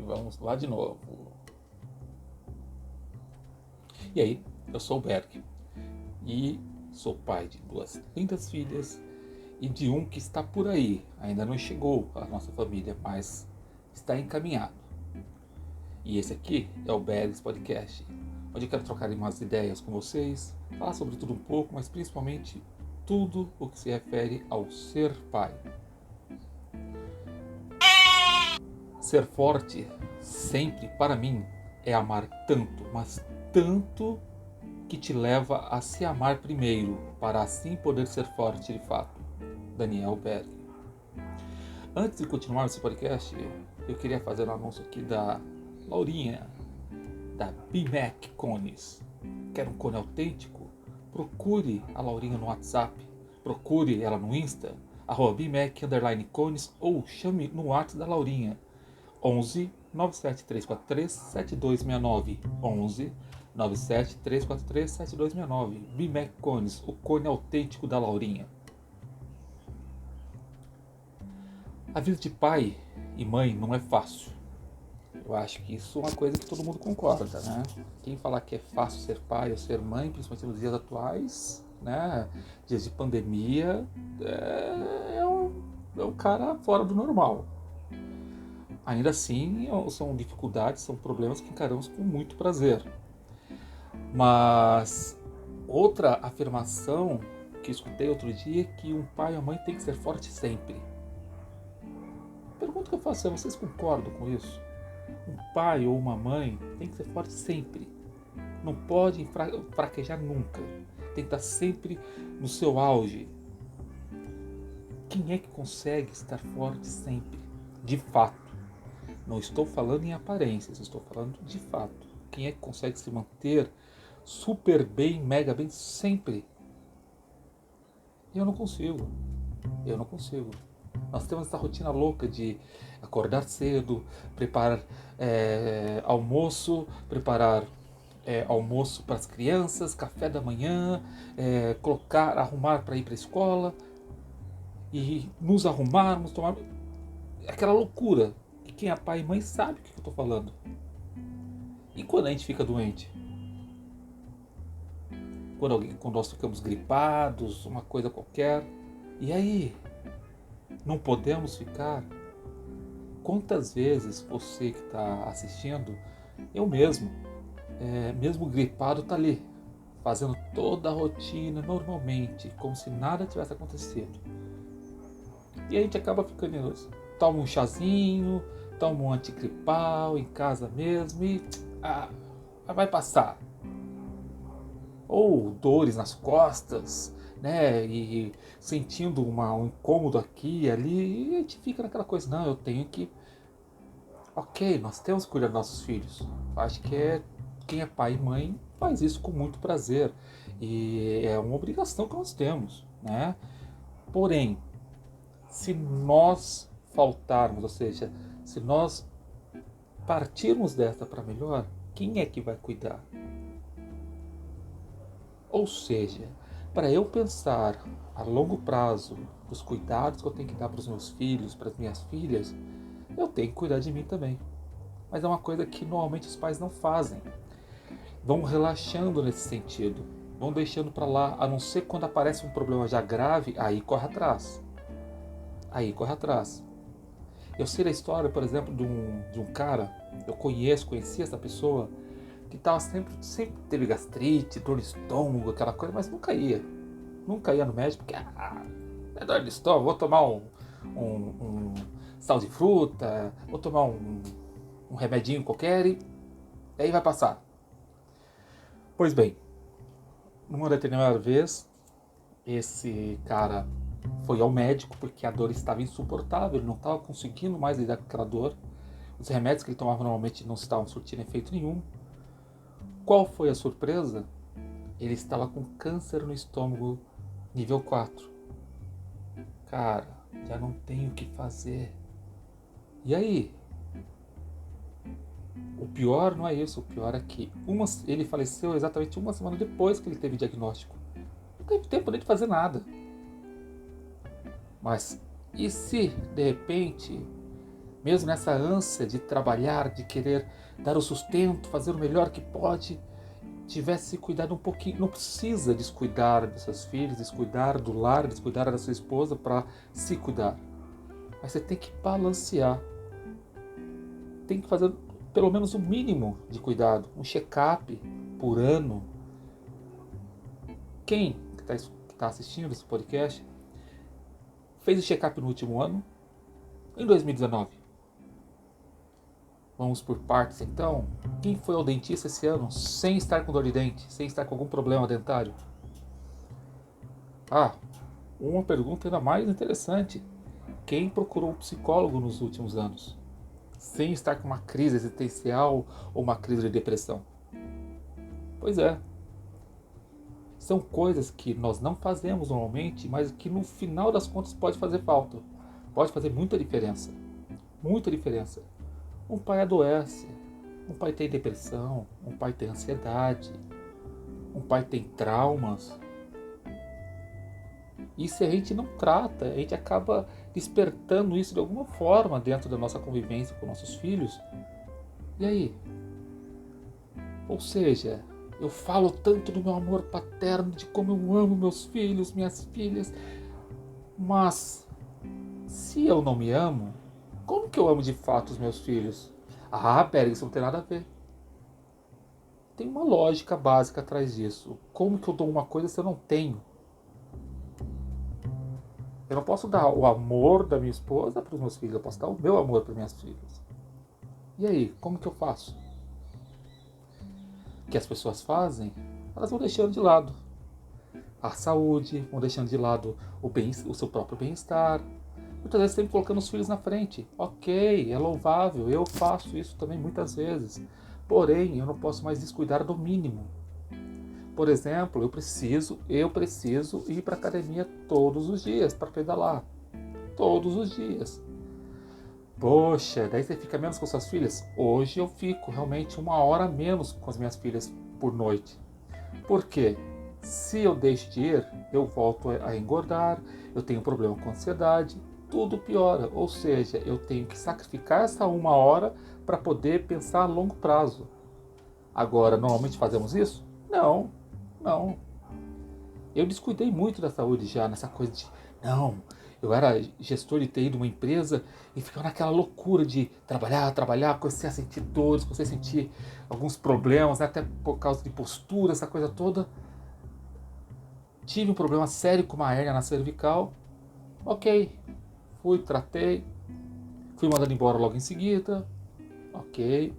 Vamos lá de novo. E aí, eu sou o Berg e sou pai de 2 lindas filhas e de um que está por aí. Ainda não chegou à nossa família, mas está encaminhado. E esse aqui é o Bergs Podcast, onde eu quero trocar umas ideias com vocês, falar sobre tudo um pouco, mas principalmente tudo o que se refere ao ser pai. Ser forte, sempre, para mim, é amar tanto, mas tanto que te leva a se amar primeiro, para assim poder ser forte de fato. Daniel Berg. Antes de continuar esse podcast, eu queria fazer um anúncio aqui da Laurinha, da BMAC Cones. Quer um cone autêntico? Procure a Laurinha no WhatsApp, procure ela no Insta, @BMAC_Cones, ou chame no WhatsApp da Laurinha, 11 97343 7269, 11 97343 7269. BMAC Cones, o cone autêntico da Laurinha. A vida de pai e mãe não é fácil. Eu acho que isso é uma coisa que todo mundo concorda, né? Quem falar que é fácil ser pai ou ser mãe, principalmente nos dias atuais, né? Dias de pandemia, é um cara fora do normal. Ainda assim, são dificuldades, são problemas que encaramos com muito prazer. Mas outra afirmação que escutei outro dia é que um pai ou mãe tem que ser forte sempre. Pergunta que eu faço é, vocês concordam com isso? Um pai ou uma mãe tem que ser forte sempre. Não pode fraquejar nunca. Tem que estar sempre no seu auge. Quem é que consegue estar forte sempre? De fato. Não estou falando em aparências, estou falando de fato. Quem é que consegue se manter super bem, mega bem sempre? Eu não consigo. Eu não consigo. Nós temos essa rotina louca de acordar cedo, preparar almoço, preparar almoço para as crianças, café da manhã, arrumar para ir para a escola e nos arrumarmos, tomar aquela loucura. E quem é pai e mãe sabe o que eu estou falando. E quando a gente fica doente? Quando nós ficamos gripados, uma coisa qualquer, e aí? Não podemos ficar? Quantas vezes você que está assistindo, eu mesmo, mesmo gripado, está ali, fazendo toda a rotina normalmente, como se nada tivesse acontecido. E a gente acaba ficando, toma um chazinho, toma um antigripal em casa mesmo e vai passar. Ou dores nas costas, né, e sentindo um incômodo aqui e ali, e a gente fica naquela coisa, não, eu tenho que... Ok, nós temos que cuidar dos nossos filhos. Acho que quem é pai e mãe faz isso com muito prazer. E é uma obrigação que nós temos, né? Porém, se nós faltarmos, ou seja, se nós partirmos dessa para melhor, quem é que vai cuidar? Ou seja, para eu pensar a longo prazo dos cuidados que eu tenho que dar para os meus filhos, para as minhas filhas, eu tenho que cuidar de mim também. Mas é uma coisa que normalmente os pais não fazem. Vão relaxando nesse sentido, vão deixando para lá, a não ser quando aparece um problema já grave, aí corre atrás. Eu sei da história, por exemplo, de um cara, eu conheci essa pessoa, que sempre teve gastrite, dor de estômago, aquela coisa, mas nunca ia no médico, porque é dor de estômago, vou tomar um sal de fruta, vou tomar um remedinho qualquer e aí vai passar. Pois bem, numa determinada vez, esse cara foi ao médico porque a dor estava insuportável, ele não estava conseguindo mais lidar com aquela dor. Os remédios que ele tomava normalmente não estavam surtindo efeito nenhum. Qual foi a surpresa? Ele estava com câncer no estômago nível 4. Cara, já não tem o que fazer. E aí? O pior não é isso, o pior é que ele faleceu exatamente uma semana depois que ele teve o diagnóstico. Não teve tempo nem de fazer nada. Mas e se, de repente, mesmo nessa ânsia de trabalhar, de querer dar o sustento, fazer o melhor que pode, tivesse cuidado um pouquinho. Não precisa descuidar dos seus filhos, descuidar do lar, descuidar da sua esposa para se cuidar. Mas você tem que balancear. Tem que fazer pelo menos o mínimo de cuidado. Um check-up por ano. Quem que está assistindo esse podcast fez o check-up no último ano? Em 2019? Vamos por partes então. Quem foi ao dentista esse ano sem estar com dor de dente, sem estar com algum problema dentário? Ah, uma pergunta ainda mais interessante. Quem procurou um psicólogo nos últimos anos, sem estar com uma crise existencial ou uma crise de depressão? Pois é. São coisas que nós não fazemos normalmente, mas que no final das contas pode fazer falta. Pode fazer muita diferença. Muita diferença. Um pai adoece, um pai tem depressão, um pai tem ansiedade, um pai tem traumas. E se a gente não trata, a gente acaba despertando isso de alguma forma dentro da nossa convivência com nossos filhos. E aí? Ou seja, eu falo tanto do meu amor paterno, de como eu amo meus filhos, minhas filhas, mas se eu não me amo, como que eu amo de fato os meus filhos? Ah, pera, isso não tem nada a ver. Tem uma lógica básica atrás disso. Como que eu dou uma coisa se eu não tenho? Eu não posso dar o amor da minha esposa para os meus filhos, eu posso dar o meu amor para minhas filhas. E aí, como que eu faço? O que as pessoas fazem? Elas vão deixando de lado a saúde, vão deixando de lado o seu próprio bem-estar. Muitas vezes sempre colocando os filhos na frente. Ok, é louvável, eu faço isso também muitas vezes. Porém, eu não posso mais descuidar do mínimo. Por exemplo, eu preciso ir para a academia todos os dias para pedalar. Todos os dias. Poxa, daí você fica menos com suas filhas? Hoje eu fico realmente 1 hora menos com as minhas filhas por noite. Por quê? Se eu deixo de ir, eu volto a engordar, eu tenho problema com ansiedade, tudo piora. Ou seja, eu tenho que sacrificar essa 1 hora para poder pensar a longo prazo. Agora, normalmente fazemos isso? Não, não. Eu descuidei muito da saúde já, nessa coisa de, não, eu era gestor de TI de uma empresa e ficava naquela loucura de trabalhar, comecei a sentir dores, comecei a sentir alguns problemas, né, até por causa de postura, essa coisa toda. Tive um problema sério com uma hérnia na cervical. Ok, tratei, fui mandado embora logo em seguida. Ok.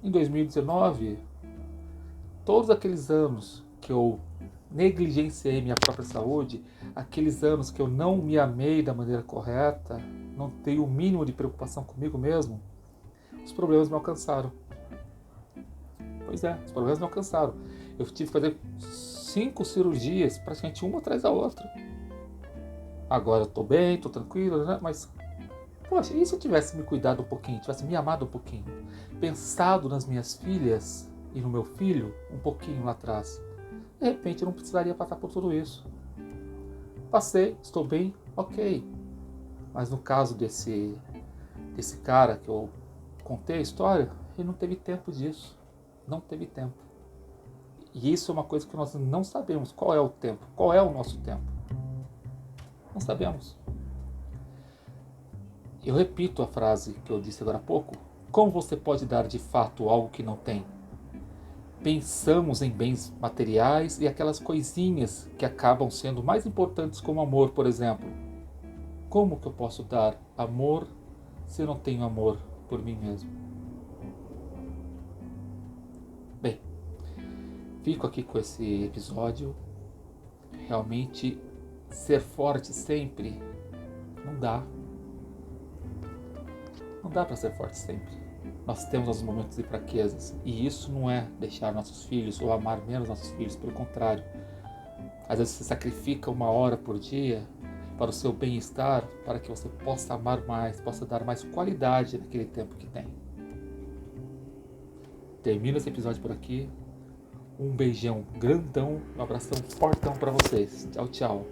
Em 2019, todos aqueles anos que eu negligenciei minha própria saúde, aqueles anos que eu não me amei da maneira correta, não tenho o mínimo de preocupação comigo mesmo, os problemas me alcançaram. Pois é, os problemas me alcançaram. Eu tive que fazer 5 cirurgias, praticamente uma atrás da outra. Agora eu tô bem, tô tranquilo, né? Mas, poxa, e se eu tivesse me cuidado um pouquinho, tivesse me amado um pouquinho, pensado nas minhas filhas e no meu filho um pouquinho lá atrás? De repente eu não precisaria passar por tudo isso. Passei, estou bem, ok. Mas no caso desse cara que eu contei a história, ele não teve tempo disso. Não teve tempo. E isso é uma coisa que nós não sabemos. Qual é o tempo? Qual é o nosso tempo? Não sabemos. Eu repito a frase que eu disse agora há pouco. Como você pode dar de fato algo que não tem? Pensamos em bens materiais e aquelas coisinhas que acabam sendo mais importantes, como amor, por exemplo. Como que eu posso dar amor se eu não tenho amor por mim mesmo? Bem, fico aqui com esse episódio. Realmente, ser forte sempre não dá. Não dá para ser forte sempre. Nós temos os momentos de fraquezas. E isso não é deixar nossos filhos ou amar menos nossos filhos. Pelo contrário. Às vezes você sacrifica 1 hora por dia para o seu bem-estar, para que você possa amar mais, possa dar mais qualidade naquele tempo que tem. Termino esse episódio por aqui. Um beijão grandão, um abração fortão para vocês. Tchau, tchau.